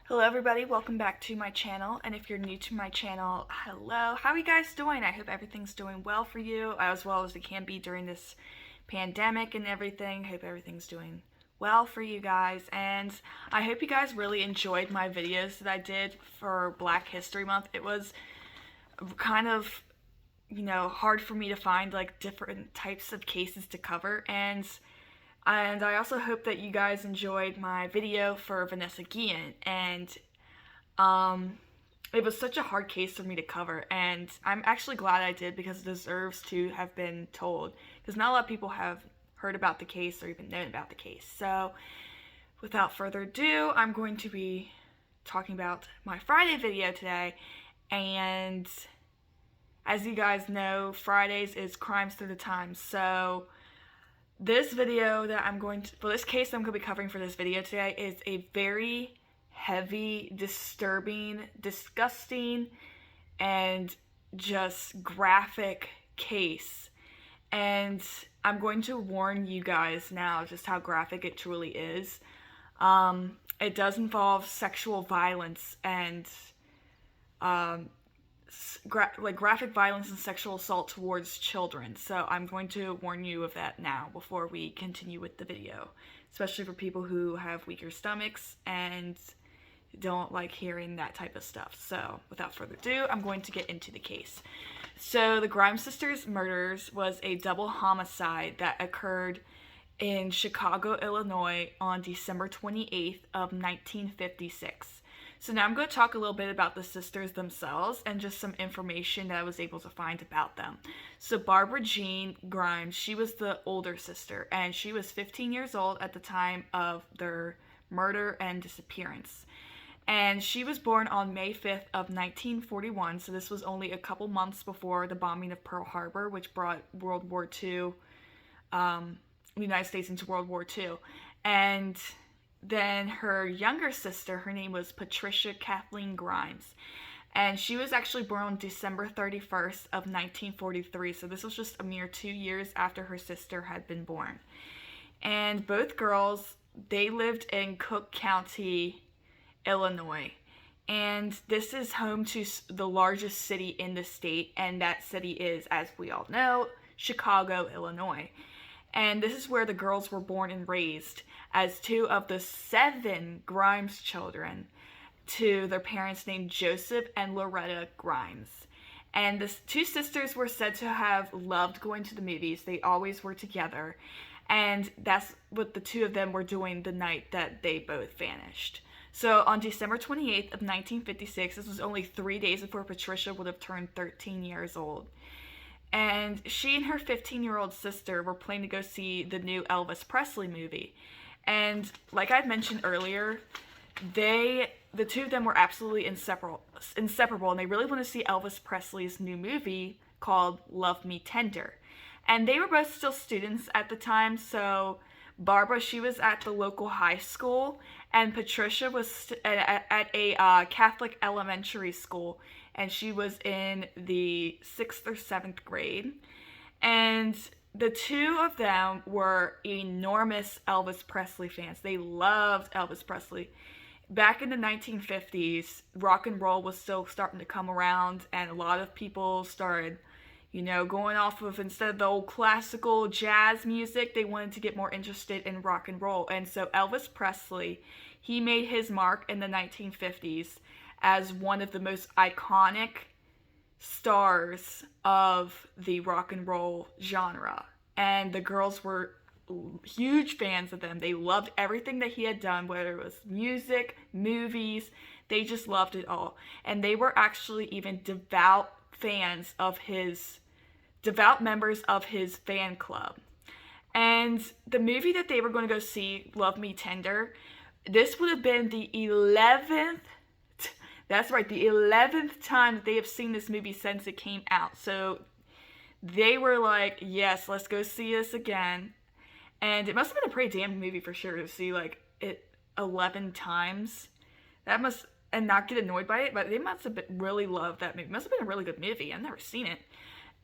Hello everybody, welcome back to my channel, and if you're new to my channel, hello. How are you guys doing? I hope everything's doing well for you, as well as it can be during this pandemic and everything. Hope everything's doing well for you guys, and I hope you guys really enjoyed my videos that I did for Black History Month. It was kind of, hard for me to find like different types of cases to cover, and I also hope that you guys enjoyed my video for Vanessa Guillen. And it was such a hard case for me to cover, and I'm actually glad I did because it deserves to have been told, because not a lot of people have heard about the case or even known about the case. So without further ado, I'm going to be talking about my Friday video today. And as you guys know, Fridays is Crimes Through the Time. So this video that for this case I'm going to be covering for this video today is a very heavy, disturbing, disgusting, and just graphic case. And I'm going to warn you guys now just how graphic it truly is. It does involve sexual violence and graphic violence and sexual assault towards children. So I'm going to warn you of that now before we continue with the video, especially for people who have weaker stomachs and don't like hearing that type of stuff. So without further ado, I'm going to get into the case. So the Grimes sisters' murders was a double homicide that occurred in Chicago, Illinois on December 28th of 1956. So now I'm going to talk a little bit about the sisters themselves and just some information that I was able to find about them. So Barbara Jean Grimes, she was the older sister, and she was 15 years old at the time of their murder and disappearance. And she was born on May 5th of 1941, so this was only a couple months before the bombing of Pearl Harbor, which brought World War II, the United States into World War II. And then her younger sister, her name was Patricia Kathleen Grimes, and she was actually born on December 31st of 1943, so this was just a mere 2 years after her sister had been born. And both girls, they lived in Cook County, Illinois, and this is home to the largest city in the state, and that city is, as we all know, Chicago, Illinois. And this is where the girls were born and raised as two of the 7 Grimes children to their parents named Joseph and Loretta Grimes. And the 2 sisters were said to have loved going to the movies. They always were together. And that's what the 2 of them were doing the night that they both vanished. So on December 28th of 1956, this was only 3 days before Patricia would have turned 13 years old. And she and her 15-year-old sister were planning to go see the new Elvis Presley movie. And like I mentioned earlier, the 2 of them were absolutely inseparable, and they really want to see Elvis Presley's new movie called Love Me Tender. And they were both still students at the time, so Barbara, she was at the local high school, and Patricia was at a Catholic elementary school, and she was in the 6th or 7th grade. And the 2 of them were enormous Elvis Presley fans. They loved Elvis Presley. Back in the 1950s, rock and roll was still starting to come around, and a lot of people started, going off of, instead of the old classical jazz music, they wanted to get more interested in rock and roll. And so Elvis Presley, he made his mark in the 1950s as one of the most iconic stars of the rock and roll genre. And the girls were huge fans of them. They loved everything that he had done, whether it was music, movies, they just loved it all. And they were actually even devout members of his fan club. And the movie that they were going to go see, Love Me Tender, this would have been the 11th, that's right, the 11th time that they have seen this movie since it came out. So they were like, yes, let's go see this again. And it must have been a pretty damn movie for sure to see like it 11 times. And not get annoyed by it, but they must have really loved that movie. It must have been a really good movie. I've never seen it.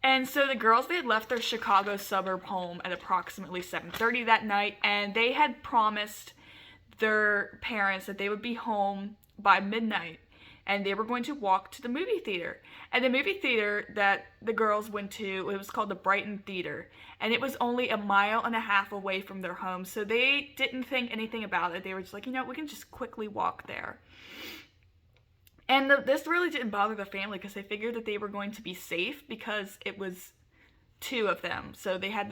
And so the girls, they had left their Chicago suburb home at approximately 7:30 that night, and they had promised their parents that they would be home by midnight, and they were going to walk to the movie theater. And the movie theater that the girls went to, it was called the Brighton Theater, and it was only 1.5 miles away from their home, so they didn't think anything about it. They were just like, we can just quickly walk there. And this really didn't bother the family because they figured that they were going to be safe because it was 2 of them. So they had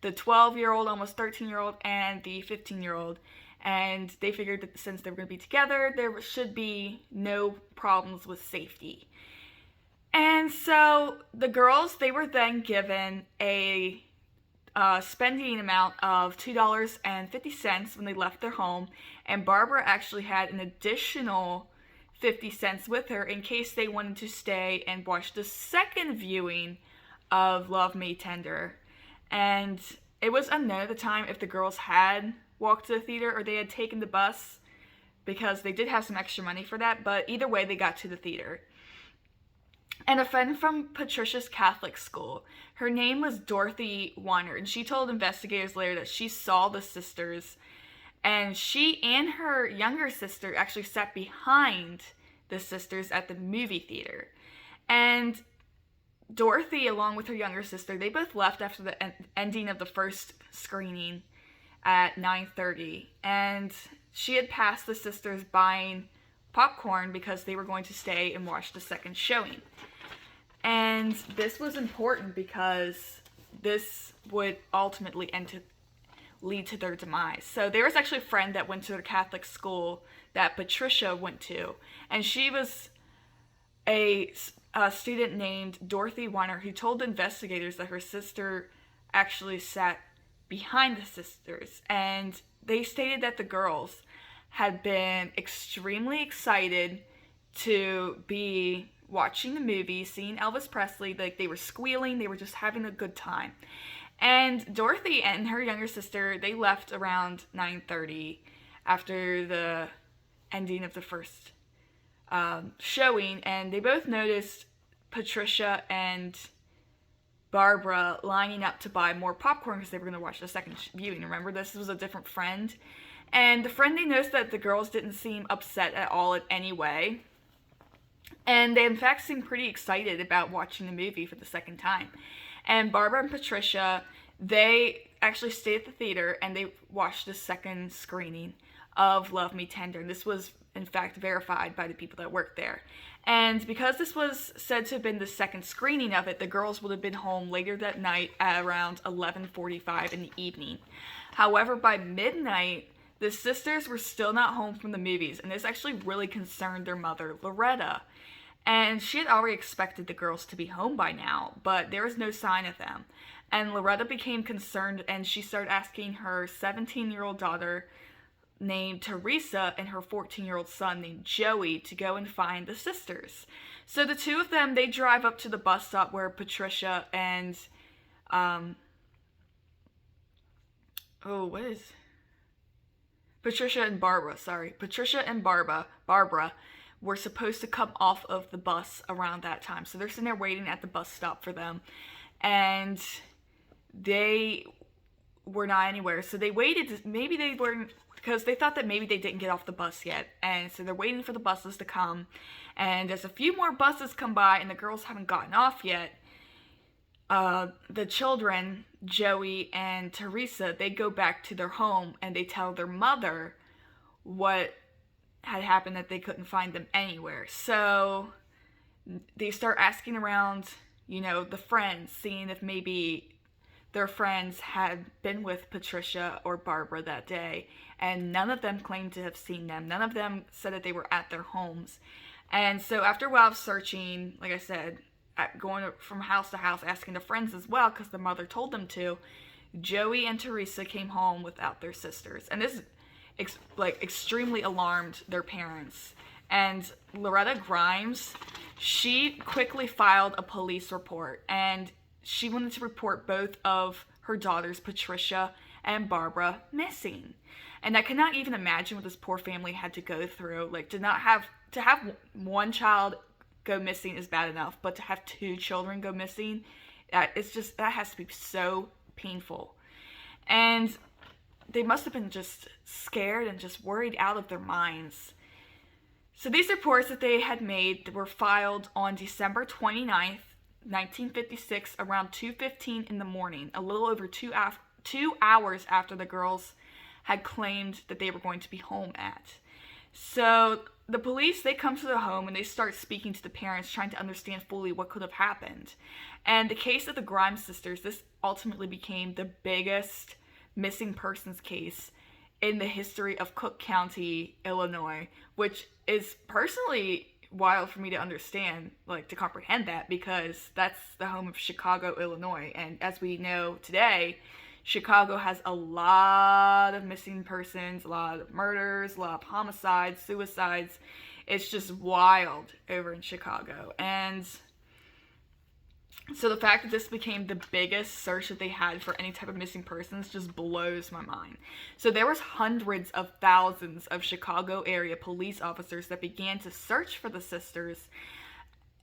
the 12-year-old, almost 13-year-old, and the 15-year-old. And they figured that since they were going to be together, there should be no problems with safety. And so the girls, they were then given a spending amount of $2.50 when they left their home. And Barbara actually had an additional 50 cents with her in case they wanted to stay and watch the second viewing of Love Me Tender. And it was unknown at the time if the girls had walked to the theater or they had taken the bus, because they did have some extra money for that, but either way they got to the theater. And a friend from Patricia's Catholic school, her name was Dorothy Warner, and she told investigators later that she saw the sisters, and she and her younger sister actually sat behind the sisters at the movie theater. And Dorothy, along with her younger sister, they both left after the ending of the first screening at 9:30. And she had passed the sisters buying popcorn because they were going to stay and watch the second showing. And this was important because this would ultimately lead to their demise. So there was actually a friend that went to the Catholic school that Patricia went to, and she was a student named Dorothy Warner who told investigators that her sister actually sat behind the sisters, and they stated that the girls had been extremely excited to be watching the movie, seeing Elvis Presley. Like, they were squealing, they were just having a good time. And Dorothy and her younger sister, they left around 9:30 after the ending of the first showing, and they both noticed Patricia and Barbara lining up to buy more popcorn because they were going to watch the second viewing. Remember, this was a different friend. And the friend, they noticed that the girls didn't seem upset at all in any way. And they, in fact, seemed pretty excited about watching the movie for the second time. And Barbara and Patricia, they actually stayed at the theater and they watched the second screening of Love Me Tender. And this was, in fact, verified by the people that worked there. And because this was said to have been the second screening of it, the girls would have been home later that night at around 11:45 in the evening. However, by midnight, the sisters were still not home from the movies, and this actually really concerned their mother, Loretta. And she had already expected the girls to be home by now, but there was no sign of them. And Loretta became concerned, and she started asking her 17-year-old daughter named Teresa and her 14-year-old son named Joey to go and find the sisters. So the two of them, they drive up to the bus stop where Patricia and Patricia and Barbara were supposed to come off of the bus around that time. So they're sitting there waiting at the bus stop for them, and they were not anywhere. So they waited, maybe they weren't, because they thought that maybe they didn't get off the bus yet. And so they're waiting for the buses to come, and as a few more buses come by and the girls haven't gotten off yet, the children, Joey and Teresa, they go back to their home and they tell their mother what had happened, that they couldn't find them anywhere. So they start asking around, the friends, seeing if maybe their friends had been with Patricia or Barbara that day, and none of them claimed to have seen them. None of them said that they were at their homes. And so after a while of searching, like I said, going from house to house, asking the friends as well, because the mother told them to, Joey and Teresa came home without their sisters. And this extremely alarmed their parents. And Loretta Grimes, she quickly filed a police report, and she wanted to report both of her daughters, Patricia and Barbara, missing. And I cannot even imagine what this poor family had to go through. To have one child go missing is bad enough, but to have 2 children go missing, that has to be so painful. And they must have been just scared and just worried out of their minds. So these reports that they had made were filed on December 29th, 1956, around 2:15 in the morning, a little over 2 hours after the girls had claimed that they were going to be home at. So the police, they come to the home and they start speaking to the parents, trying to understand fully what could have happened. And the case of the Grimes sisters, this ultimately became the biggest missing persons case in the history of Cook County, Illinois, which is personally wild for me to understand, like to comprehend that, because that's the home of Chicago, Illinois. And as we know today, Chicago has a lot of missing persons, a lot of murders, a lot of homicides, suicides. It's just wild over in Chicago. And so the fact that this became the biggest search that they had for any type of missing persons just blows my mind. So there was hundreds of thousands of Chicago area police officers that began to search for the sisters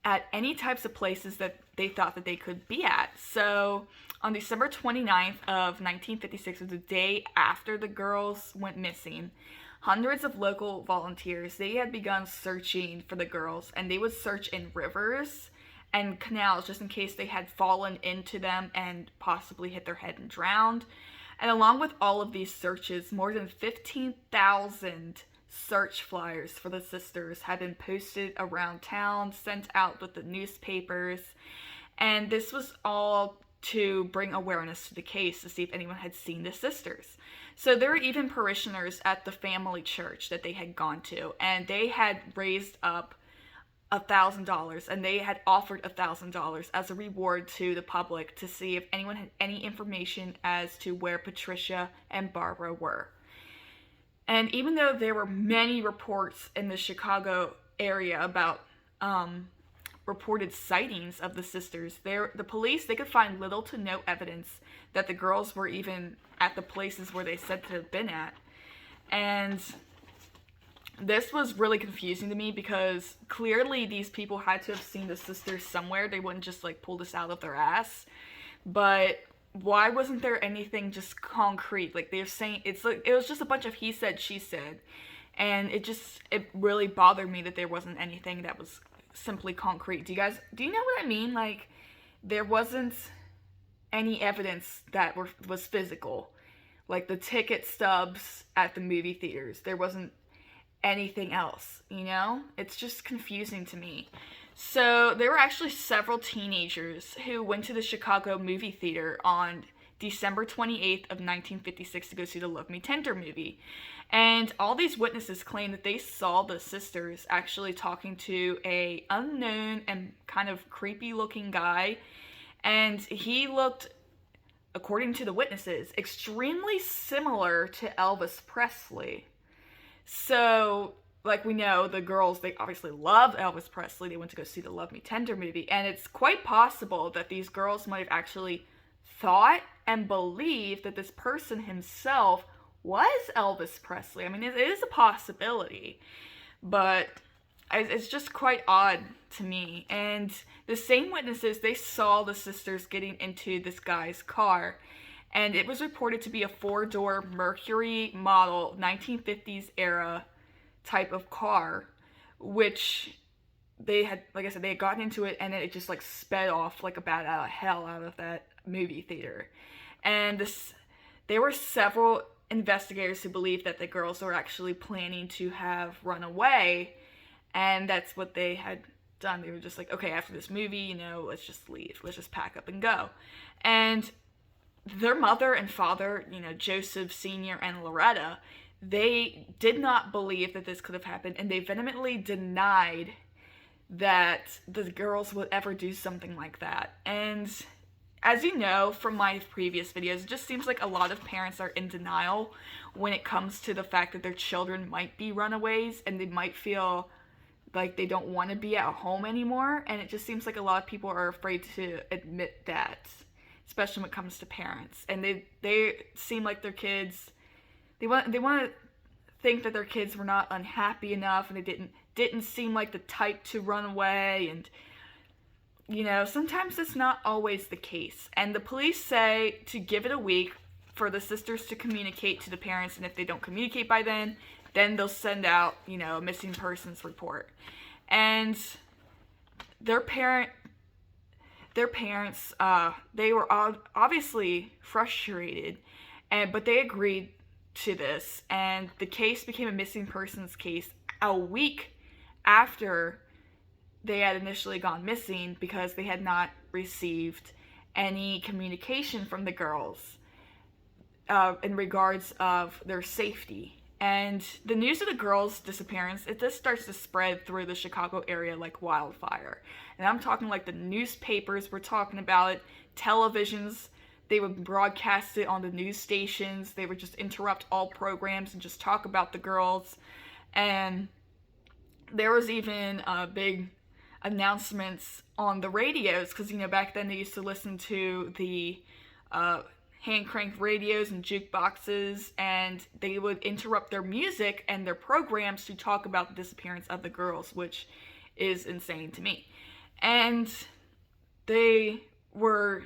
at any types of places that they thought that they could be at. So on December 29th of 1956, the day after the girls went missing, hundreds of local volunteers, they had begun searching for the girls, and they would search in rivers and canals just in case they had fallen into them and possibly hit their head and drowned. And along with all of these searches, more than 15,000 search flyers for the sisters had been posted around town, sent out with the newspapers, and this was all to bring awareness to the case, to see if anyone had seen the sisters. So there were even parishioners at the family church that they had gone to, and they had raised up $1,000, and they had offered $1,000 as a reward to the public to see if anyone had any information as to where Patricia and Barbara were. And even though there were many reports in the Chicago area about reported sightings of the sisters, the police, they could find little to no evidence that the girls were even at the places where they said to have been at. And this was really confusing to me, because clearly these people had to have seen the sisters somewhere. They wouldn't just like pull this out of their ass. But why wasn't there anything just concrete? Like they're saying, it's like it was just a bunch of he said, she said. And it really bothered me that there wasn't anything that was simply concrete. Do you know what I mean? Like there wasn't any evidence that was physical. Like the ticket stubs at the movie theaters. There wasn't anything else, you know? It's just confusing to me. So there were actually several teenagers who went to the Chicago movie theater on December 28th of 1956 to go see the Love Me Tender movie. And all these witnesses claim that they saw the sisters actually talking to a unknown and kind of creepy looking guy. And he looked, according to the witnesses, extremely similar to Elvis Presley. So, like we know, the girls, they obviously love Elvis Presley. They went to go see the Love Me Tender movie. And it's quite possible that these girls might have actually thought and believed that this person himself was Elvis Presley. I mean, it is a possibility. But it's just quite odd to me. And the same witnesses, they saw the sisters getting into this guy's car. And it was reported to be a 4-door Mercury model 1950s era type of car, which they had, like I said, they had gotten into it, and then it just like sped off like a bat out of hell out of that movie theater. And there were several investigators who believed that the girls were actually planning to have run away, and that's what they had done. They were just like, okay, after this movie, you know, let's just leave. Let's just pack up and go. And their mother and father, you know, Joseph Sr. and Loretta, they did not believe that this could have happened, and they vehemently denied that the girls would ever do something like that. And as you know from my previous videos, it just seems like a lot of parents are in denial when it comes to the fact that their children might be runaways, and they might feel like they don't want to be at home anymore. And it just seems like a lot of people are afraid to admit that, especially when it comes to parents. And they seem like their kids, they want to think that their kids were not unhappy enough, and they didn't seem like the type to run away. And you know, sometimes it's not always the case. And the police say to give it a week for the sisters to communicate to the parents, and if they don't communicate by then, then they'll send out, a missing persons report. And their parents, they were obviously frustrated, but they agreed to this, and the case became a missing persons case a week after they had initially gone missing, because they had not received any communication from the girls in regards of their safety. And the news of the girls' disappearance, it just starts to spread through the Chicago area like wildfire. And I'm talking like the newspapers were talking about it, televisions, they would broadcast it on the news stations, they would just interrupt all programs and just talk about the girls. And there was even big announcements on the radios, because, back then they used to listen to the hand-cranked radios and jukeboxes, and they would interrupt their music and their programs to talk about the disappearance of the girls, which is insane to me. And they were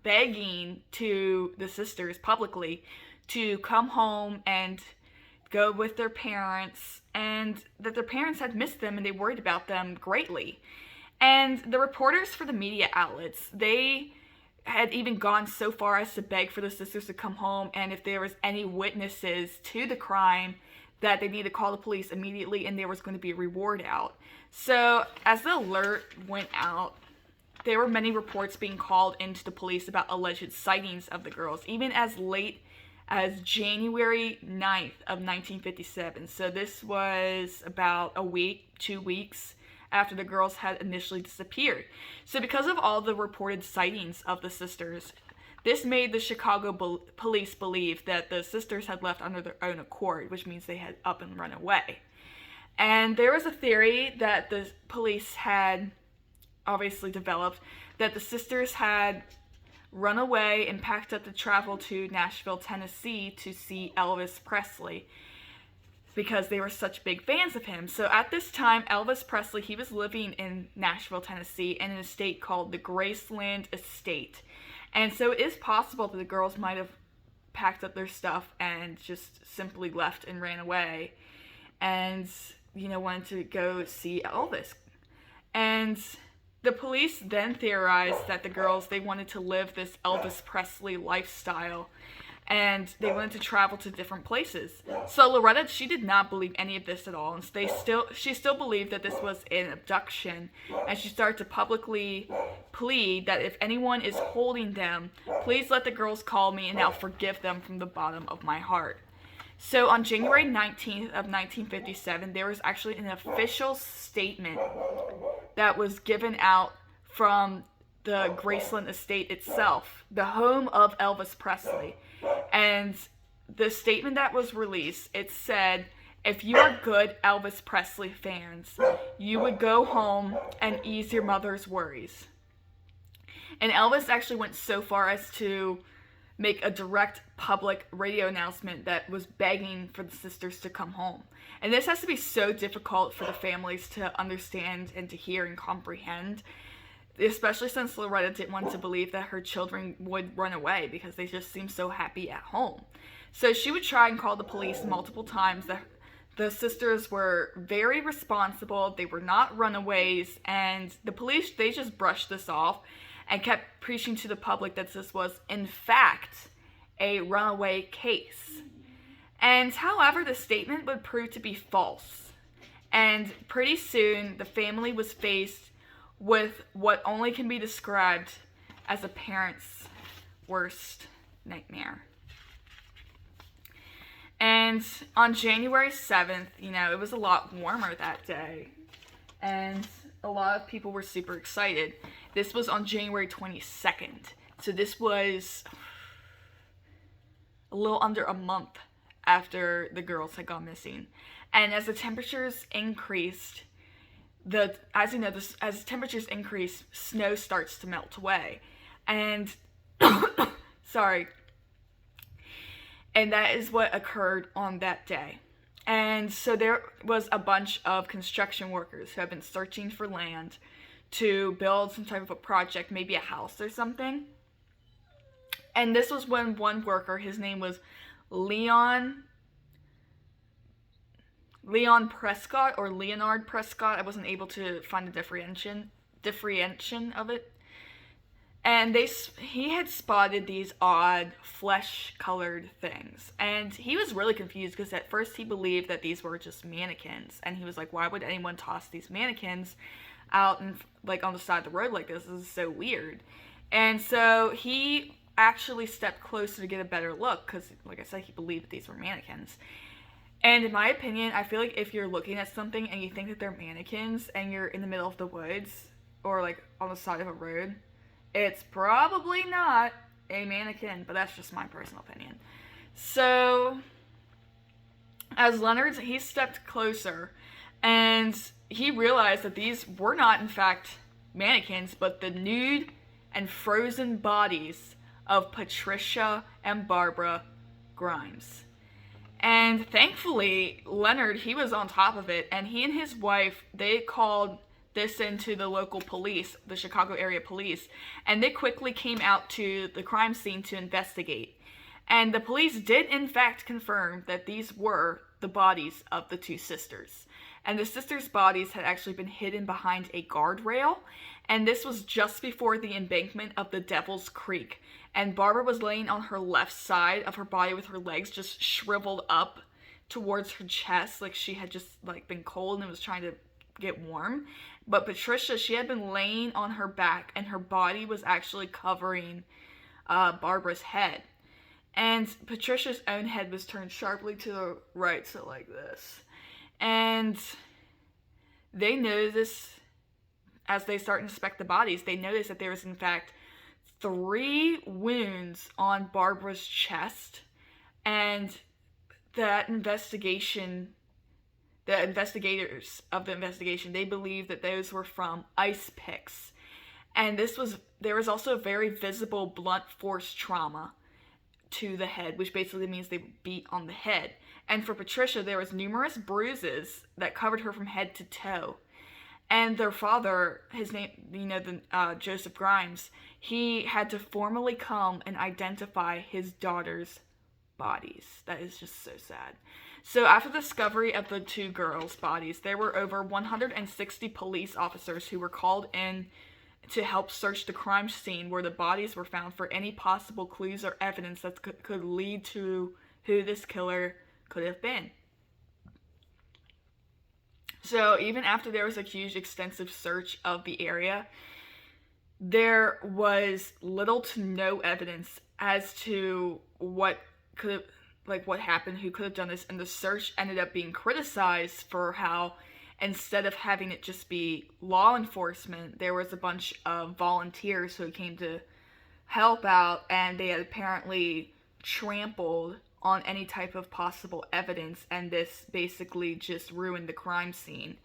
begging to the sisters publicly to come home and go with their parents, and that their parents had missed them and they worried about them greatly. And the reporters for the media outlets, they had even gone so far as to beg for the sisters to come home, and if there was any witnesses to the crime, that they needed to call the police immediately and there was going to be a reward out. So as the alert went out, there were many reports being called into the police about alleged sightings of the girls, even as late as January 9th of 1957. So this was about a week, 2 weeks after the girls had initially disappeared. So because of all the reported sightings of the sisters, this made the Chicago police believe that the sisters had left under their own accord, which means they had up and run away. And there was a theory that the police had obviously developed, that the sisters had run away and packed up to travel to Nashville, Tennessee to see Elvis Presley, because they were such big fans of him. So at this time, Elvis Presley, he was living in Nashville, Tennessee, in an estate called the Graceland Estate. And so it is possible that the girls might have packed up their stuff and just simply left and ran away and, wanted to go see Elvis. And the police then theorized that the girls, they wanted to live this Elvis Presley lifestyle, and they wanted to travel to different places. So Loretta, she did not believe any of this at all, and she still believed that this was an abduction, and she started to publicly plead that if anyone is holding them, please let the girls call me and I'll forgive them from the bottom of my heart. So on January 19th of 1957, there was actually an official statement that was given out from the Graceland Estate itself, the home of Elvis Presley. And the statement that was released, it said, if you are good Elvis Presley fans, you would go home and ease your mother's worries. And Elvis actually went so far as to make a direct public radio announcement that was begging for the sisters to come home. And this has to be so difficult for the families to understand and to hear and comprehend, especially since Loretta didn't want to believe that her children would run away because they just seemed so happy at home. So she would try and call the police multiple times. The sisters were very responsible, they were not runaways, and the police, they just brushed this off and kept preaching to the public that this was, in fact, a runaway case. And however, the statement would prove to be false. And pretty soon, the family was faced with what only can be described as a parent's worst nightmare. And on January 7th, it was a lot warmer that day. And a lot of people were super excited. This was on January 22nd. So this was a little under a month after the girls had gone missing. And as the temperatures increased, as temperatures increase, snow starts to melt away. And sorry. And that is what occurred on that day. And so there was a bunch of construction workers who have been searching for land to build some type of a project, maybe a house or something. And this was when one worker, his name was Leon Leon Prescott or Leonard Prescott. I wasn't able to find a differentiation of it. And he had spotted these odd flesh-colored things. And he was really confused because at first he believed that these were just mannequins. And he was like, why would anyone toss these mannequins out and like on the side of the road like this? This is so weird. And so he actually stepped closer to get a better look because, like I said, he believed that these were mannequins. And in my opinion, I feel like if you're looking at something and you think that they're mannequins and you're in the middle of the woods or like on the side of a road, it's probably not a mannequin, but that's just my personal opinion. So, as Leonard, he stepped closer, and he realized that these were not, in fact, mannequins, but the nude and frozen bodies of Patricia and Barbara Grimes. And thankfully, Leonard, he was on top of it, and he and his wife, they called this into the local police, the Chicago area police, and they quickly came out to the crime scene to investigate. And the police did in fact confirm that these were the bodies of the two sisters. And the sisters' bodies had actually been hidden behind a guardrail, and this was just before the embankment of the Devil's Creek. And Barbara was laying on her left side of her body with her legs just shriveled up towards her chest, like she had just like been cold and was trying to get warm. But Patricia, she had been laying on her back and her body was actually covering Barbara's head. And Patricia's own head was turned sharply to the right, so like this. And they noticed, as they start to inspect the bodies, they noticed that there was in fact 3 wounds on Barbara's chest. And that the investigators of the investigation, they believed that those were from ice picks. And there was also very visible blunt force trauma to the head, which basically means they beat on the head. And for Patricia, there was numerous bruises that covered her from head to toe. And their father, his name, Joseph Grimes, he had to formally come and identify his daughter's bodies. That is just so sad. So after the discovery of the 2 girls' bodies, there were over 160 police officers who were called in to help search the crime scene where the bodies were found for any possible clues or evidence that could lead to who this killer could have been. So even after there was a huge extensive search of the area, there was little to no evidence as to what happened, who could have done this, and the search ended up being criticized for how instead of having it just be law enforcement, there was a bunch of volunteers who came to help out, and they had apparently trampled on any type of possible evidence, and this basically just ruined the crime scene.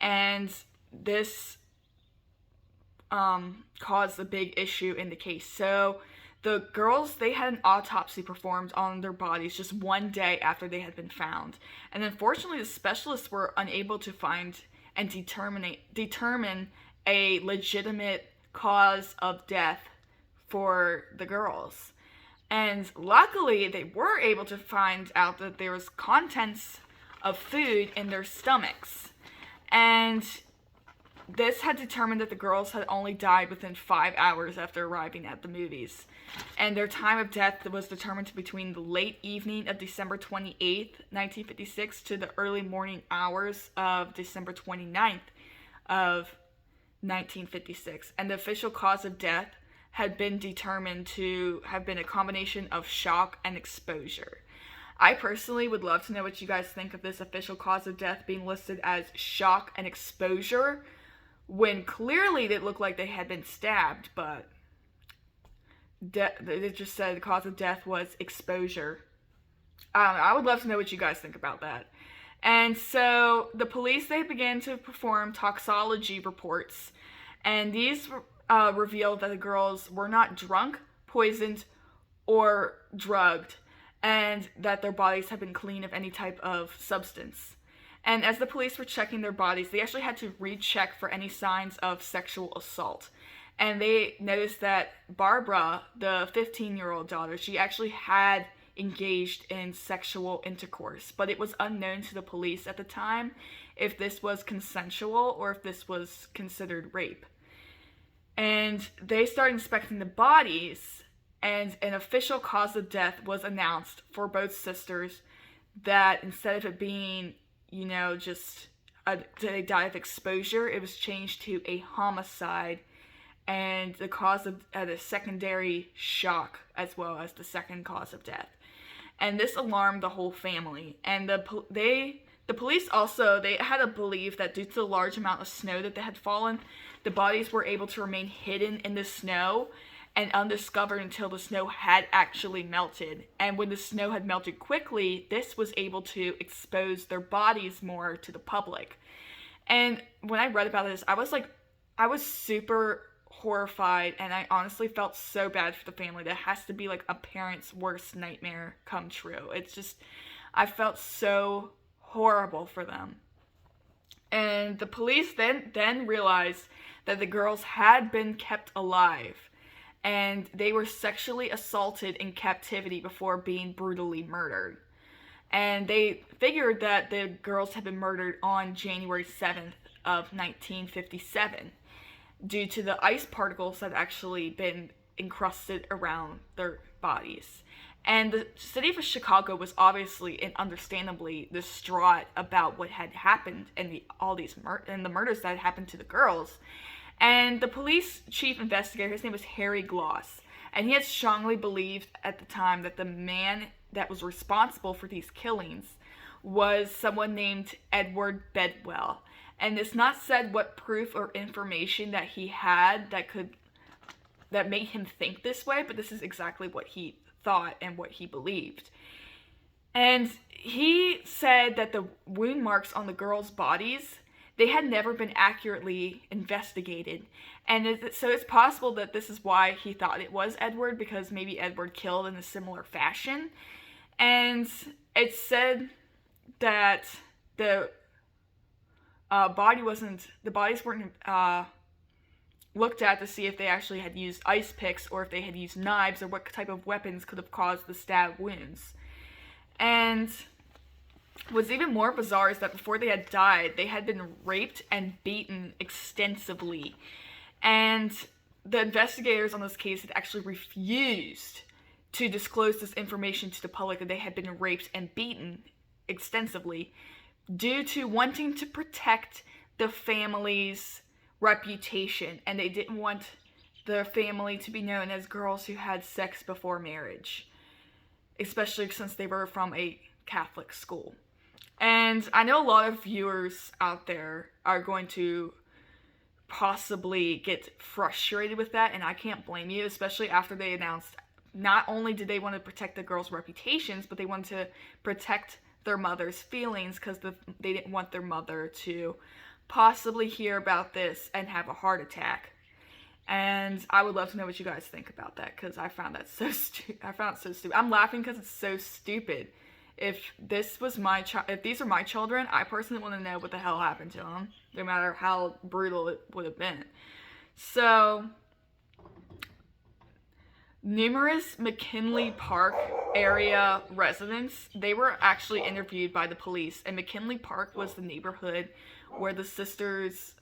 And this caused a big issue in the case. So the girls, they had an autopsy performed on their bodies just one day after they had been found. And unfortunately, the specialists were unable to find and determine a legitimate cause of death for the girls. And luckily, they were able to find out that there was contents of food in their stomachs. And this had determined that the girls had only died within 5 hours after arriving at the movies. And their time of death was determined to between the late evening of December 28th, 1956 to the early morning hours of December 29th of 1956. And the official cause of death had been determined to have been a combination of shock and exposure. I personally would love to know what you guys think of this official cause of death being listed as shock and exposure, when clearly it looked like they had been stabbed, but it just said the cause of death was exposure. I don't know. I would love to know what you guys think about that. And so the police, they began to perform toxology reports, and these revealed that the girls were not drunk, poisoned, or drugged, and that their bodies had been clean of any type of substance. And as the police were checking their bodies, they actually had to recheck for any signs of sexual assault. And they noticed that Barbara, the 15-year-old daughter, she actually had engaged in sexual intercourse, but it was unknown to the police at the time if this was consensual or if this was considered rape. And they started inspecting the bodies, and an official cause of death was announced for both sisters, that instead of it being, just they died of exposure, it was changed to a homicide, and the cause of a secondary shock as well as the second cause of death. And this alarmed the whole family. And the police also, they had a belief that due to the large amount of snow that had fallen, the bodies were able to remain hidden in the snow and undiscovered until the snow had actually melted. And when the snow had melted quickly, this was able to expose their bodies more to the public. And when I read about this, I was super horrified, and I honestly felt so bad for the family. That has to be like a parent's worst nightmare come true. It's just, I felt so horrible for them. And the police then realized that the girls had been kept alive, and they were sexually assaulted in captivity before being brutally murdered. And they figured that the girls had been murdered on January 7th of 1957 due to the ice particles that had actually been encrusted around their bodies. And the city of Chicago was obviously and understandably distraught about what had happened and the murders that had happened to the girls. And the police chief investigator, his name was Harry Gloss, and he had strongly believed at the time that the man that was responsible for these killings was someone named Edward Bedwell. And it's not said what proof or information that he had that made him think this way, but this is exactly what he thought and what he believed. And he said that the wound marks on the girls' bodies, they had never been accurately investigated. And so it's possible that this is why he thought it was Edward, because maybe Edward killed in a similar fashion. And it's said that the bodies weren't looked at to see if they actually had used ice picks or if they had used knives or what type of weapons could have caused the stab wounds. And what's even more bizarre is that before they had died, they had been raped and beaten extensively. And the investigators on this case had actually refused to disclose this information to the public, that they had been raped and beaten extensively, due to wanting to protect the family's reputation, and they didn't want the family to be known as girls who had sex before marriage, especially since they were from a Catholic school. And I know a lot of viewers out there are going to possibly get frustrated with that, and I can't blame you, especially after they announced not only did they want to protect the girls' reputations, but they wanted to protect their mother's feelings, because they didn't want their mother to possibly hear about this and have a heart attack. And I would love to know what you guys think about that, because I found that so stupid. I'm laughing because it's so stupid. If this was if these are my children, I personally want to know what the hell happened to them, no matter how brutal it would have been. So, numerous McKinley Park area residents, they were actually interviewed by the police, and McKinley Park was the neighborhood where the sisters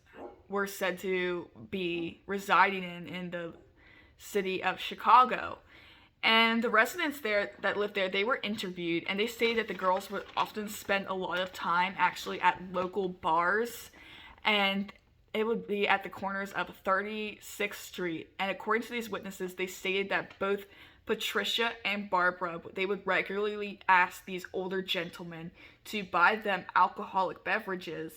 were said to be residing in the city of Chicago. And the residents there that lived there, they were interviewed, and they stated that the girls would often spend a lot of time actually at local bars, and it would be at the corners of 36th Street. And according to these witnesses, they stated that both Patricia and Barbara, they would regularly ask these older gentlemen to buy them alcoholic beverages.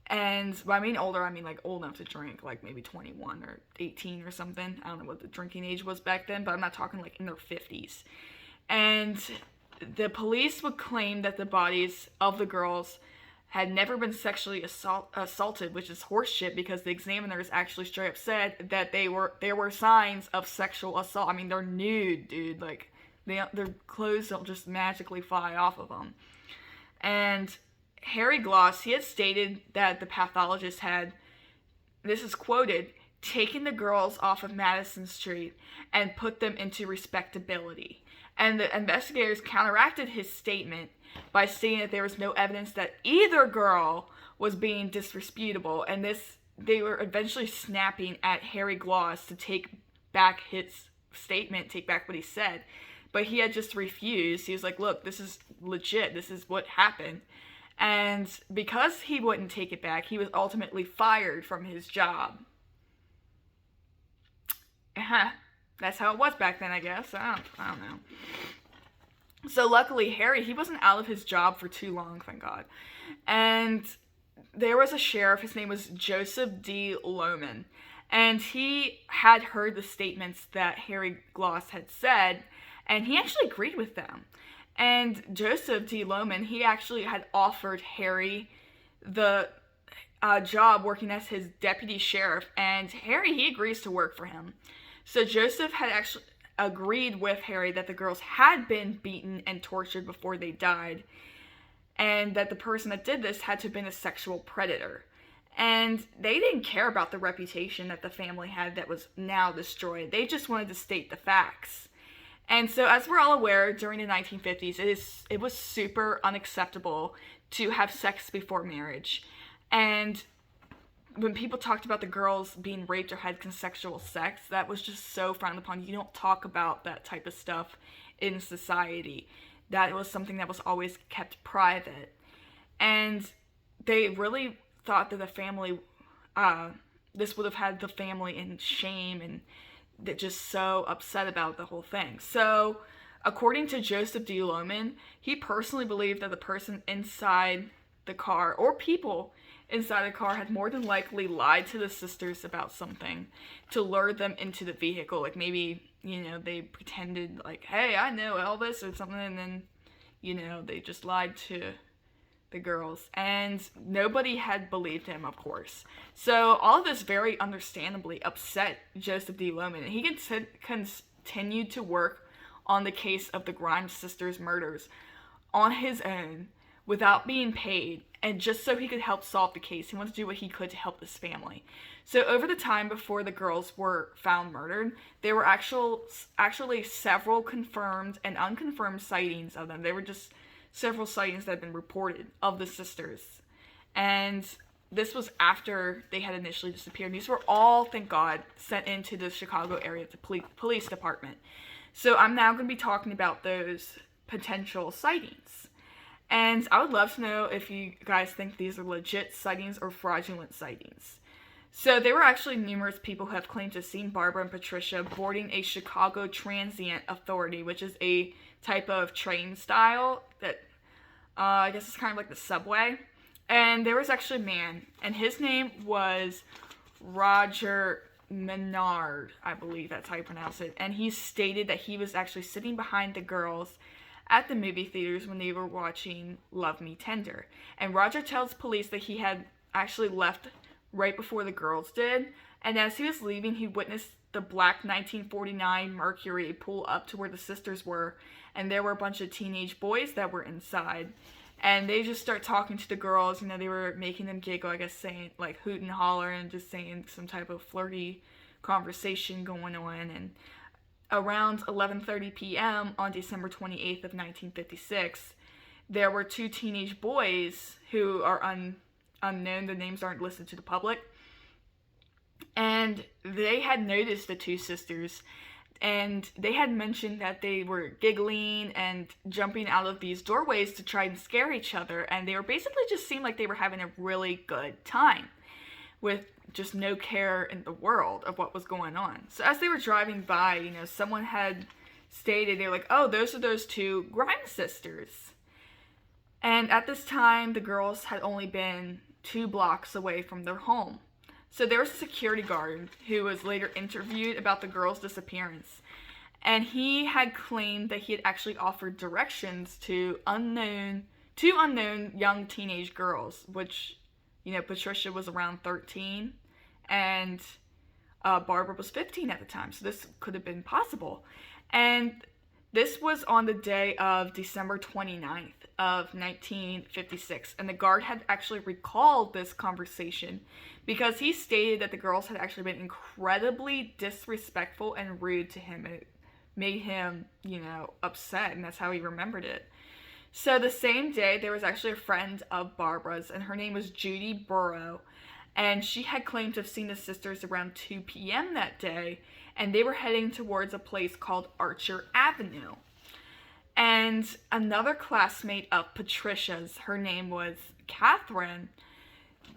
And when I mean older, I mean like old enough to drink, like maybe 21 or 18 or something. I don't know what the drinking age was back then, but I'm not talking like in their 50s. And the police would claim that the bodies of the girls had never been sexually assaulted, which is horseshit, because the examiners actually straight up said that there were signs of sexual assault. I mean, they're nude, dude. Like, their clothes don't just magically fly off of them. And Harry Gloss, he had stated that the pathologist had, this is quoted, taken the girls off of Madison Street and put them into respectability. And the investigators counteracted his statement by stating that there was no evidence that either girl was being disreputable, and they were eventually snapping at Harry Gloss to take back his statement, take back what he said. But he had just refused. He was like, look, this is legit. This is what happened. And because he wouldn't take it back, he was ultimately fired from his job. That's how it was back then, I guess. I don't know. So luckily, Harry, he wasn't out of his job for too long, thank God. And there was a sheriff, his name was Joseph D. Lohman. And he had heard the statements that Harry Gloss had said, and he actually agreed with them. And Joseph D. Lohman, he actually had offered Harry the job working as his deputy sheriff, and Harry, he agrees to work for him. So Joseph had actually agreed with Harry that the girls had been beaten and tortured before they died, and that the person that did this had to have been a sexual predator. And they didn't care about the reputation that the family had that was now destroyed. They just wanted to state the facts. And so, as we're all aware, during the 1950s, it was super unacceptable to have sex before marriage. And when people talked about the girls being raped or had consensual sex, that was just so frowned upon. You don't talk about that type of stuff in society. That was something that was always kept private. And they really thought that the family, this would have had the family in shame, and they're just so upset about the whole thing. So, according to Joseph D. Lohman, he personally believed that the person inside the car, or people inside the car, had more than likely lied to the sisters about something to lure them into the vehicle. Like maybe, they pretended like, hey, I know Elvis or something, and then, they just lied to the girls. And nobody had believed him, of course. So all of this very understandably upset Joseph D. Lohman, and he continued to work on the case of the Grimes sisters' murders on his own without being paid, and just so he could help solve the case. He wanted to do what he could to help this family. So over the time before the girls were found murdered, there were actually several confirmed and unconfirmed sightings of them. There were just several sightings that had been reported of the sisters. And this was after they had initially disappeared. These were all, thank God, sent into the Chicago area police department. So I'm now going to be talking about those potential sightings. And I would love to know if you guys think these are legit sightings or fraudulent sightings. So there were actually numerous people who have claimed to have seen Barbara and Patricia boarding a Chicago Transient Authority, which is a type of train style that I guess it's kind of like the subway. And there was actually a man, and his name was Roger Menard, I believe that's how you pronounce it. And he stated that he was actually sitting behind the girls at the movie theaters when they were watching Love Me Tender. And Roger tells police that he had actually left right before the girls did, and as he was leaving, he witnessed the black 1949 Mercury pull up to where the sisters were, and there were a bunch of teenage boys that were inside, and they just start talking to the girls. They were making them giggle, I guess, saying like hoot and holler and just saying some type of flirty conversation going on. And around 11:30 p.m. on December 28th of 1956, there were two teenage boys who are unknown, the names aren't listed to the public, and they had noticed the two sisters, and they had mentioned that they were giggling and jumping out of these doorways to try and scare each other, and they were basically just seemed like they were having a really good time with just no care in the world of what was going on. So as they were driving by, someone had stated, they were like, oh, those are those two Grimes sisters. And at this time, the girls had only been 2 blocks away from their home. So there was a security guard who was later interviewed about the girls' disappearance. And he had claimed that he had actually offered directions to two unknown young teenage girls, which, Patricia was around 13 and Barbara was 15 at the time. So this could have been possible. And this was on the day of December 29th of 1956, and the guard had actually recalled this conversation because he stated that the girls had actually been incredibly disrespectful and rude to him made him, upset, and that's how he remembered it. So the same day, there was actually a friend of Barbara's, and her name was Judy Burrow, and she had claimed to have seen the sisters around 2 p.m. that day, and they were heading towards a place called Archer Avenue. And another classmate of Patricia's, her name was Catherine,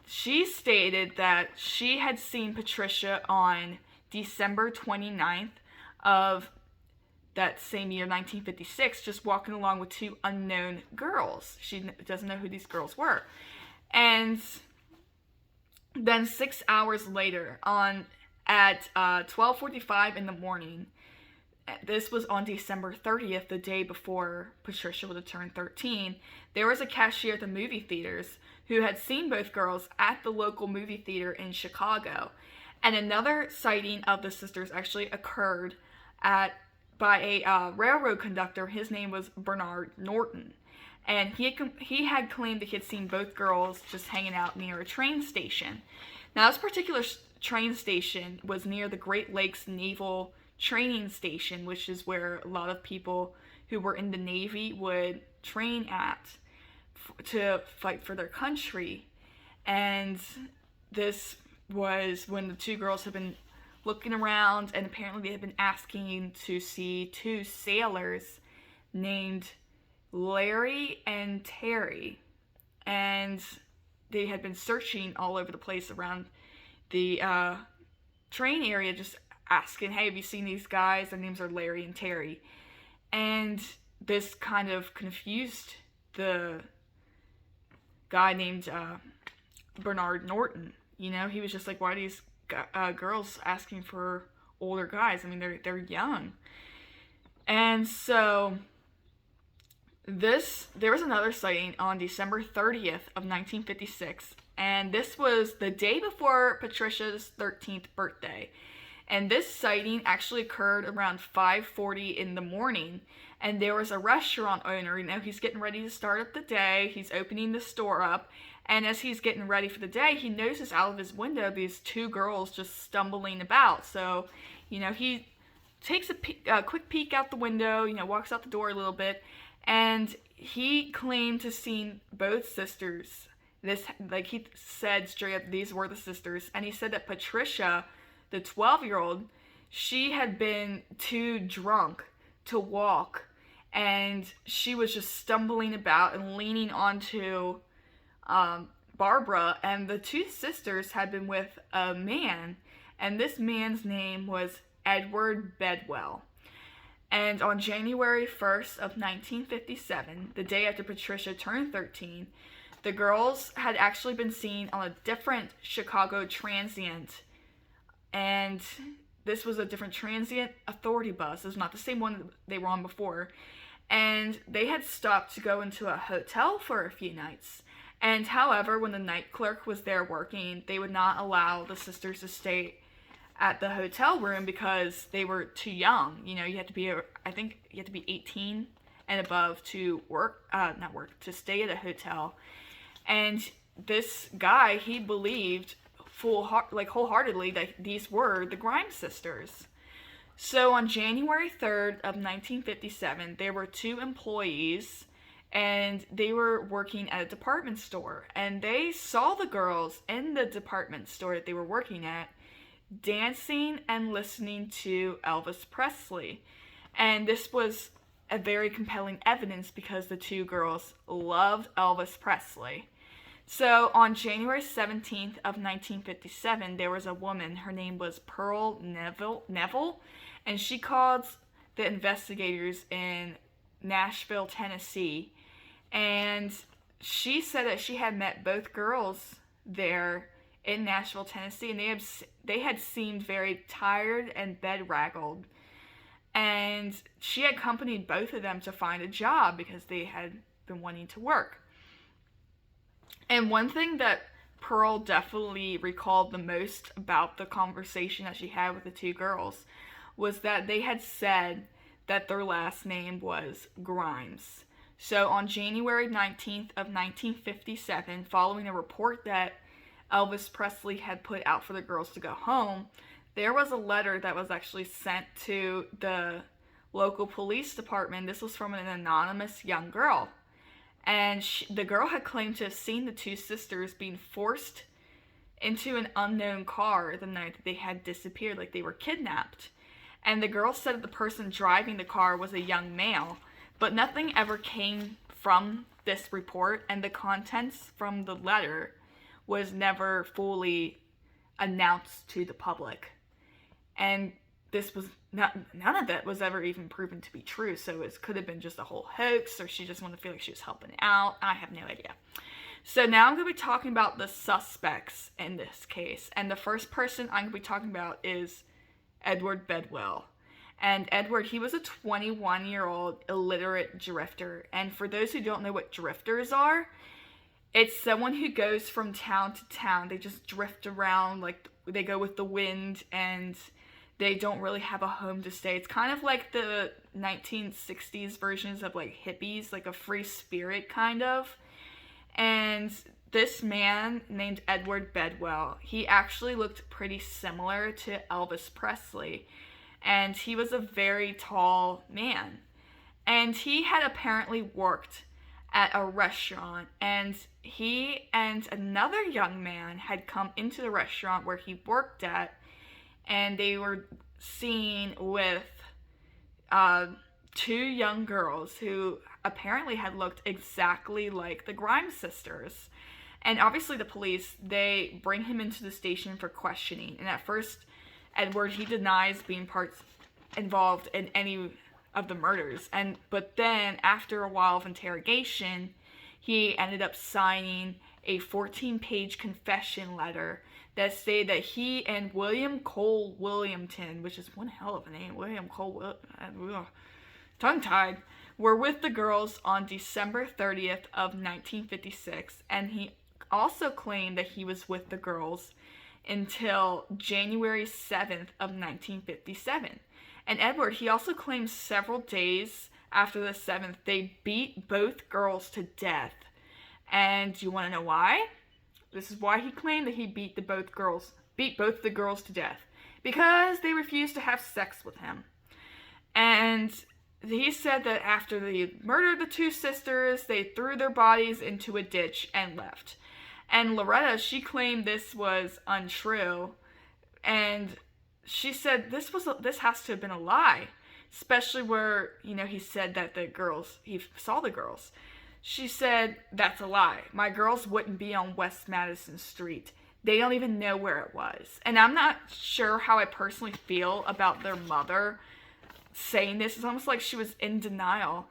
she stated that she had seen Patricia on December 29th of that same year, 1956, just walking along with two unknown girls. She doesn't know who these girls were. And then 6 hours later, at 12:45 in the morning, this was on December 30th, the day before Patricia would have turned 13, there was a cashier at the movie theaters who had seen both girls at the local movie theater in Chicago. And another sighting of the sisters actually occurred by a railroad conductor. His name was Bernard Norton. And he had claimed that he had seen both girls just hanging out near a train station. Now, this particular train station was near the Great Lakes Naval Training Station, which is where a lot of people who were in the Navy would train at to fight for their country. And this was when the two girls had been looking around, and apparently they had been asking to see two sailors named Larry and Terry, and they had been searching all over the place around the train area, just asking, hey, have you seen these guys? Their names are Larry and Terry. And this kind of confused the guy named Bernard Norton. He was just like, why are these girls asking for older guys? I mean, they're young. And so there was another sighting on December 30th of 1956, and this was the day before Patricia's 13th birthday. And this sighting actually occurred around 5:40 in the morning, and there was a restaurant owner, he's getting ready to start up the day, he's opening the store up, and as he's getting ready for the day, he notices out of his window these two girls just stumbling about. So, he takes a quick peek out the window, walks out the door a little bit, and he claimed to seen both sisters. He said straight up, these were the sisters, and he said that Patricia, the 12-year-old, she had been too drunk to walk, and she was just stumbling about and leaning onto Barbara, and the two sisters had been with a man, and this man's name was Edward Bedwell. And on January 1st of 1957, the day after Patricia turned 13, the girls had actually been seen on a different Chicago transient. And this was a different transient authority bus. It was not the same one they were on before. And they had stopped to go into a hotel for a few nights. And however, when the night clerk was there working, they would not allow the sisters to stay at the hotel room because they were too young. You had to be, I think you had to be 18 and above to to stay at a hotel. And this guy, he believed wholeheartedly that these were the Grimes sisters. So on January 3rd of 1957, there were two employees, and they were working at a department store, and they saw the girls in the department store that they were working at dancing and listening to Elvis Presley. And this was a very compelling evidence because the two girls loved Elvis Presley. So on January 17th of 1957, there was a woman, her name was Pearl Neville, and she called the investigators in Nashville, Tennessee, and she said that she had met both girls there in Nashville, Tennessee, and they had seemed very tired and bedraggled, and she accompanied both of them to find a job because they had been wanting to work. And one thing that Pearl definitely recalled the most about the conversation that she had with the two girls was that they had said that their last name was Grimes. So on January 19th of 1957, following a report that Elvis Presley had put out for the girls to go home, there was a letter that was actually sent to the local police department. This was from an anonymous young girl. And the girl had claimed to have seen the two sisters being forced into an unknown car the night that they had disappeared, like they were kidnapped. And the girl said that the person driving the car was a young male, but nothing ever came from this report, and the contents from the letter was never fully announced to the public. And this was none of that was ever even proven to be true, so it could have been just a whole hoax, or she just wanted to feel like she was helping out. I have no idea. So now I'm going to be talking about the suspects in this case, and the first person I'm going to be talking about is Edward Bedwell. And Edward, he was a 21-year-old illiterate drifter, and for those who don't know what drifters are, it's someone who goes from town to town. They just drift around, like they go with the wind, and they don't really have a home to stay. It's kind of like the 1960s versions of like hippies, like a free spirit kind of. And this man named Edward Bedwell, he actually looked pretty similar to Elvis Presley. And he was a very tall man. And he had apparently worked at a restaurant, and he and another young man had come into the restaurant where he worked at, and they were seen with two young girls who apparently had looked exactly like the Grimes sisters. And obviously the police, they bring him into the station for questioning, and at first Edward, he denies being involved in any of the murders, but then after a while of interrogation, he ended up signing a 14-page confession letter that stated that he and William Cole Williamton, which is one hell of a name, William Cole, tongue-tied, were with the girls on December 30th of 1956, and he also claimed that he was with the girls until January 7th of 1957. And Edward, he also claims several days after the 7th, they beat both girls to death. And do you want to know why? This is why he claimed that he beat both the girls to death. Because they refused to have sex with him. And he said that after they murdered the two sisters, they threw their bodies into a ditch and left. And Loretta, she claimed this was untrue. And she said this has to have been a lie, especially where, he said that he saw the girls. She said, that's a lie. My girls wouldn't be on West Madison Street. They don't even know where it was. And I'm not sure how I personally feel about their mother saying this. It's almost like she was in denial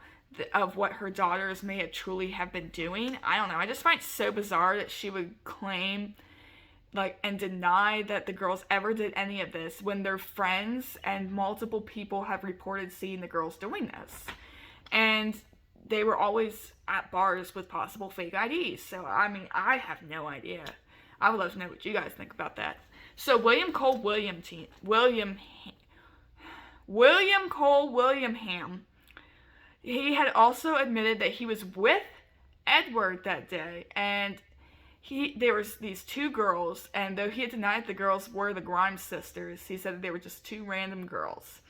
of what her daughters may have truly have been doing. I don't know. I just find it so bizarre that she would claim and deny that the girls ever did any of this when their friends and multiple people have reported seeing the girls doing this. And they were always at bars with possible fake IDs. So, I have no idea. I would love to know what you guys think about that. So, William Cole Williamham, he had also admitted that he was with Edward that day, and there was these two girls, and though he had denied the girls were the Grimes sisters, he said that they were just two random girls.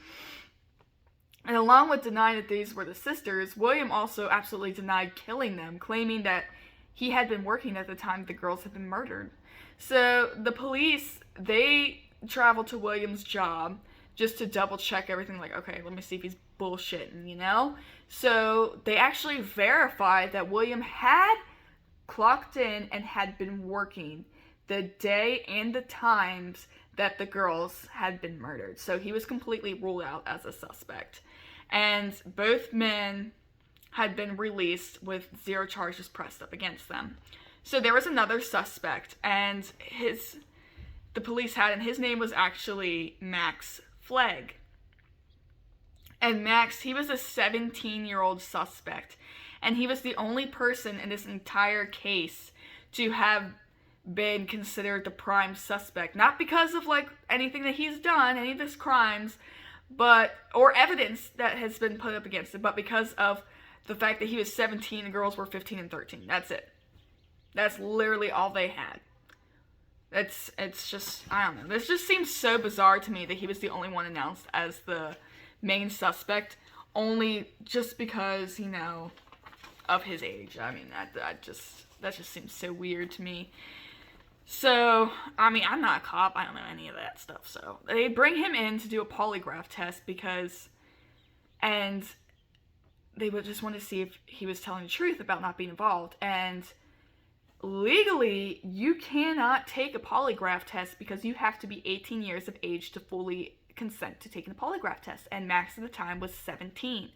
And along with denying that these were the sisters, William also absolutely denied killing them, claiming that he had been working at the time the girls had been murdered. So the police, they traveled to William's job just to double check everything, okay, let me see if he's bullshitting, So they actually verified that William had clocked in and had been working the day and the times that the girls had been murdered. So he was completely ruled out as a suspect. And both men had been released with 0 charges pressed up against them. So there was another suspect, and the police had, and his name was actually Max Flegg. And Max, he was a 17-year-old suspect. And he was the only person in this entire case to have been considered the prime suspect. Not because of, anything that he's done, any of his crimes, or evidence that has been put up against him, but because of the fact that he was 17 and girls were 15 and 13. That's it. That's literally all they had. It's just, I don't know. This just seems so bizarre to me that he was the only one announced as the main suspect, only just because, you know, of his age. I mean, that just seems so weird to me. So, I mean, I'm not a cop. I don't know any of that stuff. So, they bring him in to do a polygraph test and they would just want to see if he was telling the truth about not being involved. And legally, you cannot take a polygraph test because you have to be 18 years of age to fully consent to taking the polygraph test. And Max at the time was 17.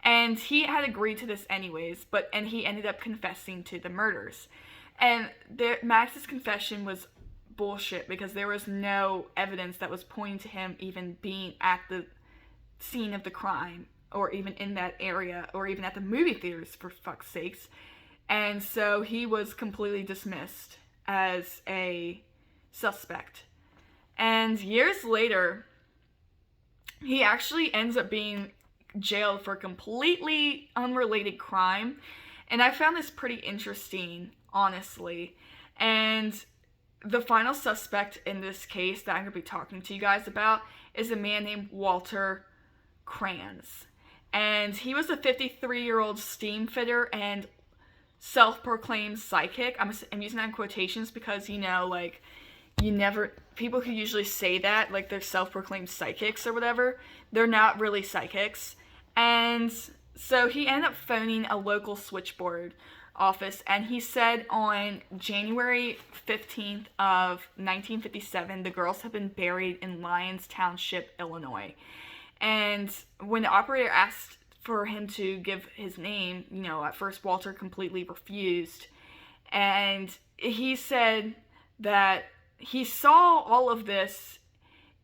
And he had agreed to this anyways, and he ended up confessing to the murders. And Max's confession was bullshit because there was no evidence that was pointing to him even being at the scene of the crime, or even in that area, or even at the movie theaters, for fuck's sakes. And so he was completely dismissed as a suspect. And years later, he actually ends up being jailed for a completely unrelated crime. And I found this pretty interesting, honestly. And the final suspect in this case that I'm going to be talking to you guys about is a man named Walter Kranz. And he was a 53-year-old steam fitter and self-proclaimed psychic. I'm using that in quotations because, you know, like, people who usually say that, like, they're self-proclaimed psychics or whatever, they're not really psychics. And so he ended up phoning a local switchboard office, and he said on January 15th of 1957, the girls had been buried in Lyons Township, Illinois. And when the operator asked for him to give his name, you know, at first Walter completely refused. And he said that he saw all of this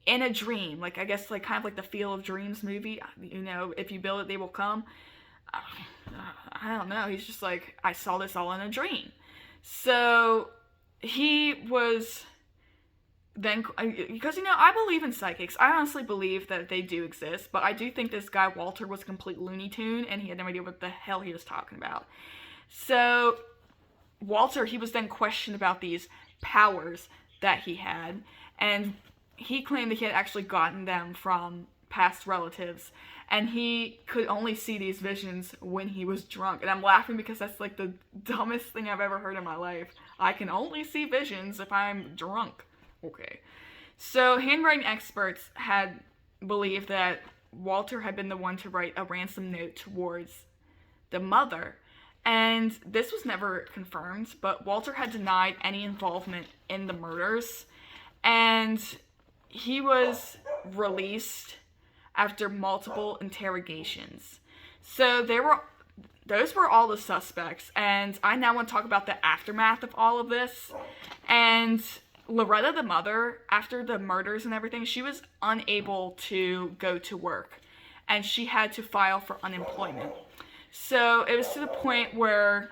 in a dream, like, I guess, like, kind of like the Field of Dreams movie, you know, if you build it, they will come. I don't know, he's just like, I saw this all in a dream. So he was then, because, you know, I believe in psychics. I honestly believe that they do exist, but I do think this guy Walter was a complete Looney Tune, and he had no idea what the hell he was talking about. So Walter, he was then questioned about these powers that he had, and he claimed that he had actually gotten them from past relatives, and he could only see these visions when he was drunk. And I'm laughing because that's like the dumbest thing I've ever heard in my life. I can only see visions if I'm drunk. Okay. So handwriting experts had believed that Walter had been the one to write a ransom note towards the mother. And this was never confirmed, but Walter had denied any involvement in the murders. And he was released after multiple interrogations. So those were all the suspects, and I now want to talk about the aftermath of all of this. And Loretta, the mother, after the murders and everything, she was unable to go to work, and she had to file for unemployment. So it was to the point where,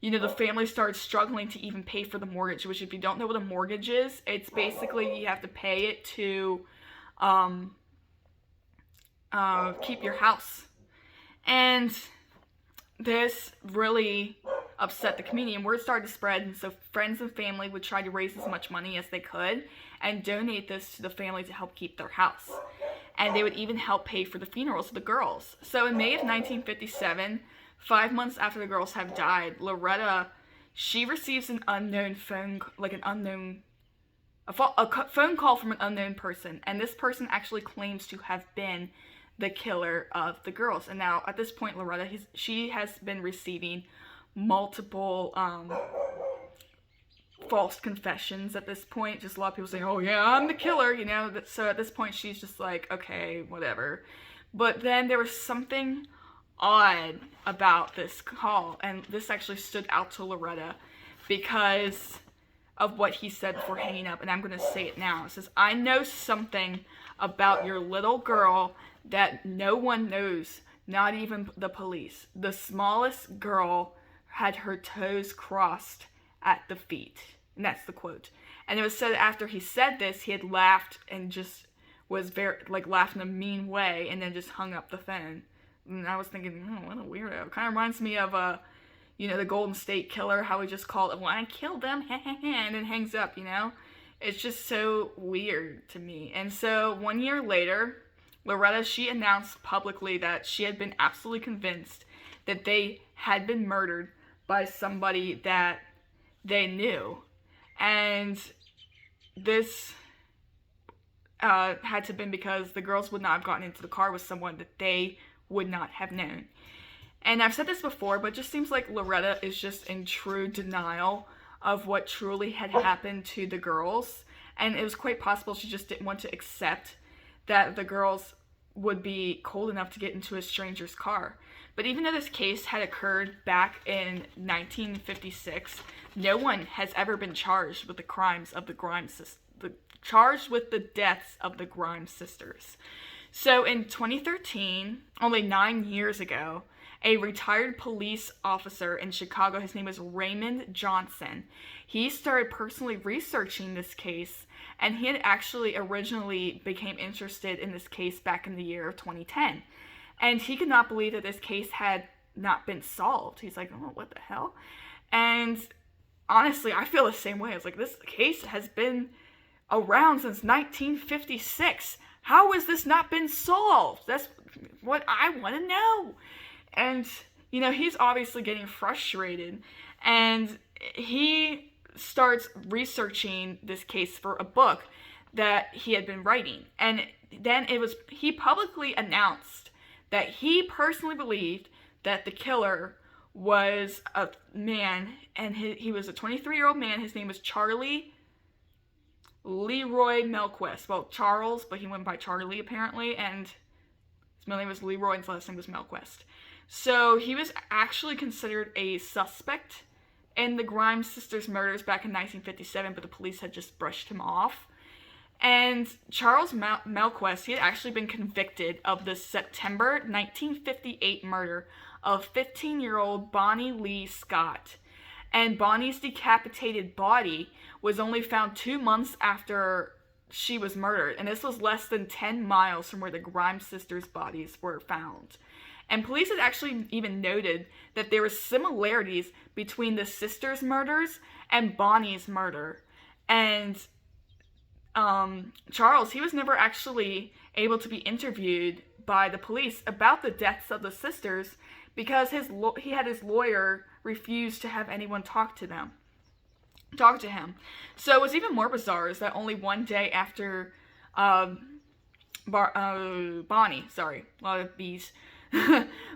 you know, the family started struggling to even pay for the mortgage, which, if you don't know what a mortgage is, it's basically you have to pay it to keep your house. And this really upset the community, and word started to spread, and so friends and family would try to raise as much money as they could and donate this to the family to help keep their house. And they would even help pay for the funerals of the girls. So in May of 1957, 5 months after the girls have died, Loretta, she receives an unknown phone call from an unknown person, and this person actually claims to have been the killer of the girls. And now at this point, Loretta, she has been receiving multiple false confessions at this point. Just a lot of people saying, oh yeah, I'm the killer, you know. So at this point, she's just like, okay, whatever. But then there was something odd about this call, and this actually stood out to Loretta because of what he said before hanging up, and I'm going to say it now. It says, I know something about your little girl that no one knows, not even the police. The smallest girl had her toes crossed at the feet. And that's the quote. And it was said after he said this, he had laughed and just was very, like, laughed in a mean way, and then just hung up the phone. And I was thinking, oh, what a weirdo. It kind of reminds me of, you know, the Golden State Killer, how he just called it, well, I killed them, and then hangs up, you know? It's just so weird to me. And so 1 year later, Loretta, she announced publicly that she had been absolutely convinced that they had been murdered by somebody that they knew. And this had to have been because the girls would not have gotten into the car with someone that they would not have known. And I've said this before, but it just seems like Loretta is just in true denial of what truly had happened to the girls. And it was quite possible she just didn't want to accept that the girls would be cold enough to get into a stranger's car. But even though this case had occurred back in 1956, no one has ever been charged with the crimes of the Grimes sisters. Charged with the deaths of the Grimes sisters. So in 2013, only 9 years ago, a retired police officer in Chicago, his name is Raymond Johnson, he started personally researching this case, and he had actually originally became interested in this case back in the year of 2010. And he could not believe that this case had not been solved. He's like, oh, what the hell? And honestly, I feel the same way. I was like, this case has been around since 1956. How has this not been solved? That's what I want to know. And, you know, he's obviously getting frustrated. And he starts researching this case for a book that he had been writing. And then he publicly announced that he personally believed that the killer was a man, and he was a 23-year-old man. His name was Charlie Leroy Melquist. Well, Charles, but he went by Charlie apparently, and his middle name was Leroy and his last name was Melquist. So he was actually considered a suspect in the Grimes sisters' murders back in 1957, but the police had just brushed him off. And Charles Melquist, he had actually been convicted of the September 1958 murder of 15-year-old Bonnie Lee Scott. And Bonnie's decapitated body was only found 2 months after she was murdered. And this was less than 10 miles from where the Grimes sisters' bodies were found. And police had actually even noted that there were similarities between the sisters' murders and Bonnie's murder. And Charles, he was never actually able to be interviewed by the police about the deaths of the sisters because he had his lawyer refuse to have anyone talk to him. So it was even more bizarre is that only one day after Bonnie, sorry, a lot of B's,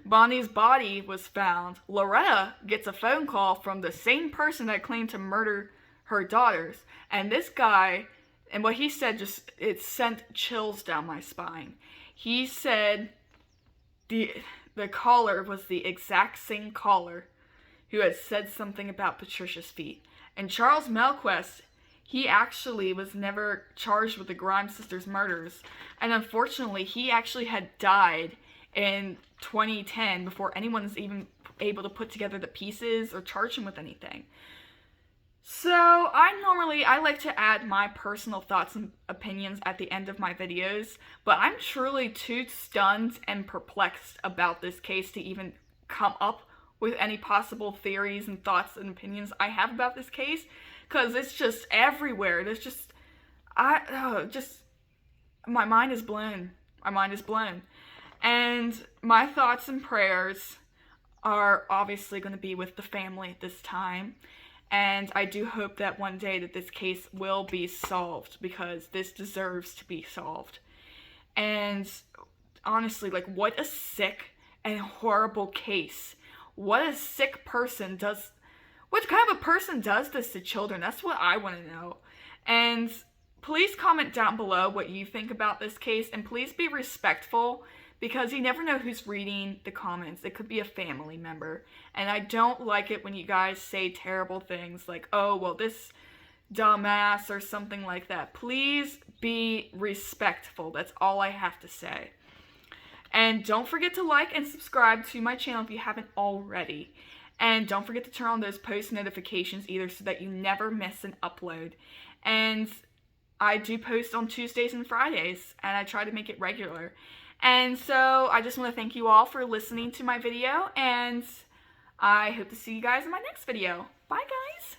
Bonnie's body was found, Loretta gets a phone call from the same person that claimed to murder her daughters. And this guy, and what he said, just, it sent chills down my spine. He said the caller was the exact same caller who had said something about Patricia's feet. And Charles Melquist, he actually was never charged with the Grimes sisters' murders. And unfortunately, he actually had died in 2010 before anyone was even able to put together the pieces or charge him with anything. So, I like to add my personal thoughts and opinions at the end of my videos, but I'm truly too stunned and perplexed about this case to even come up with any possible theories and thoughts and opinions I have about this case, because it's just everywhere. There's just, my mind is blown. My mind is blown. And my thoughts and prayers are obviously going to be with the family this time. And I do hope that one day that this case will be solved, because this deserves to be solved. And honestly, like, what a sick and horrible case. What a sick person does, what kind of a person does this to children? That's what I want to know. And please comment down below what you think about this case, and please be respectful, because you never know who's reading the comments. It could be a family member. And I don't like it when you guys say terrible things like, oh, well, this dumbass or something like that. Please be respectful. That's all I have to say. And don't forget to like and subscribe to my channel if you haven't already. And don't forget to turn on those post notifications either, so that you never miss an upload. And I do post on Tuesdays and Fridays, and I try to make it regular. And so I just want to thank you all for listening to my video, and I hope to see you guys in my next video. Bye, guys!